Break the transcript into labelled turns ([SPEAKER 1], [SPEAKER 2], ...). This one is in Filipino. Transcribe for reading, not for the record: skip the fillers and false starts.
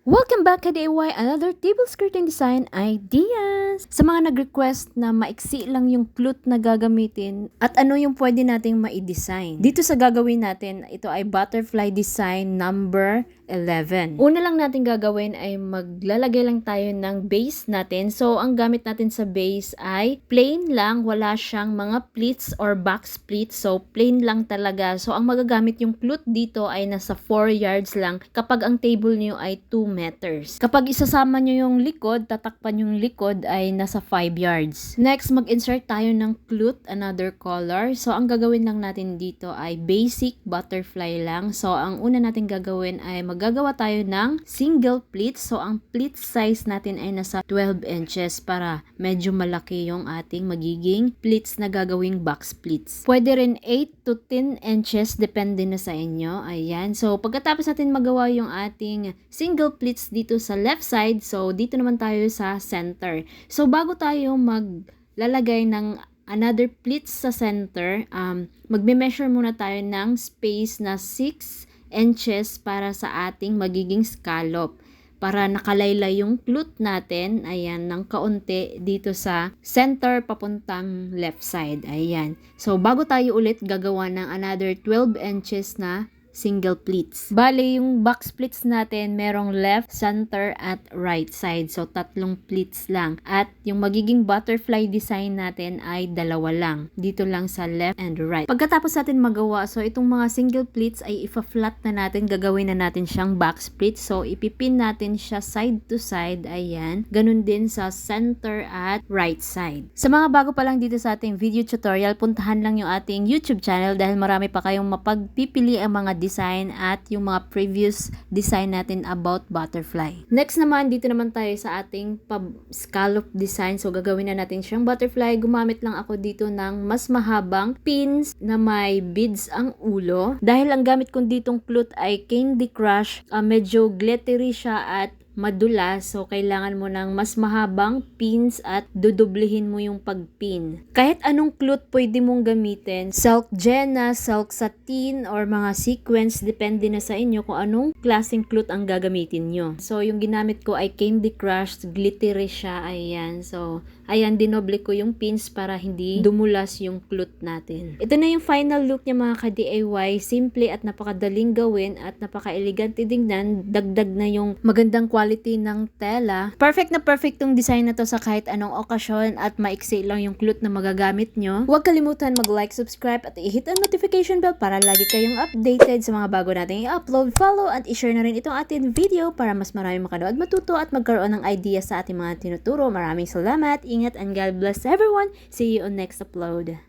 [SPEAKER 1] Welcome back ka DIY, another table skirting design ideas! Sa mga nag-request na maiksi lang yung clut na gagamitin at ano yung pwede nating ma-design. Dito sa gagawin natin, ito ay butterfly design number 11. Una lang natin gagawin ay maglalagay lang tayo ng base natin. So, ang gamit natin sa base ay plain lang, wala siyang mga pleats or back splits. So, plain lang talaga. So, ang magagamit yung clut dito ay nasa 4 yards lang kapag ang table niyo ay 2 meters. Kapag isasama nyo yung likod, tatakpan yung likod ay nasa 5 yards. Next, mag-insert tayo ng clut, another color. So, ang gagawin lang natin dito ay basic butterfly lang. So, ang una natin gagawin ay maggagawa tayo ng single pleats. So, ang pleat size natin ay nasa 12 inches para medyo malaki yung ating magiging pleats na gagawing box pleats. Pwede rin 8 to 10 inches, depende na sa inyo. Ayan. So, pagkatapos natin magawa yung ating single pleats dito sa left side, so dito naman tayo sa center. So bago tayo maglalagay ng another pleats sa center, magme-measure muna tayo ng space na 6 inches para sa ating magiging scallop. Para nakalaylay yung clut natin, ayan, ng kaunti dito sa center papuntang left side. Ayan. So bago tayo ulit gagawa ng another 12 inches na single pleats. Bale, yung box pleats natin, merong left, center, at right side. So, 3 pleats lang. At yung magiging butterfly design natin ay 2 lang. Dito lang sa left and right. Pagkatapos natin magawa, so itong mga single pleats ay ipa-flat na natin. Gagawin na natin siyang box pleats. So, ipipin natin siya side to side. Ayan. Ganun din sa center at right side. Sa mga bago pa lang dito sa ating video tutorial, puntahan lang yung ating YouTube channel dahil marami pa kayong mapagpipili ang mga design at yung mga previous design natin about butterfly. Next naman, dito naman tayo sa ating scallop design. So, gagawin na natin siyang butterfly. Gumamit lang ako dito ng mas mahabang pins na may beads ang ulo. Dahil ang gamit kong ditong clut ay Candy Crush, medyo glittery siya at madulas, so kailangan mo ng mas mahabang pins at dudublihin mo yung pagpin. Kahit anong clut pwede mong gamitin, silk henna, silk satin, or mga sequins, depende na sa inyo kung anong klaseng clut ang gagamitin nyo. So, yung ginamit ko ay Candy Crush, glittery siya, ayan. So, ayan, dinoble ko yung pins para hindi dumulas yung clut natin. Ito na yung final look niya mga ka-DIY. Simple at napakadaling gawin at napaka-elegante tingnan. Dagdag na yung magandang quality ng tela. Perfect na perfect tong design na to sa kahit anong okasyon at maiksi lang yung clut na magagamit nyo. Huwag kalimutan mag-like, subscribe at i-hit ang notification bell para lagi kayong updated sa mga bago nating i-upload. Follow at i-share na rin itong ating video para mas marami makanood, matuto at magkaroon ng idea sa ating mga tinuturo. Maraming salamat, ingat and God bless everyone. See you on next upload.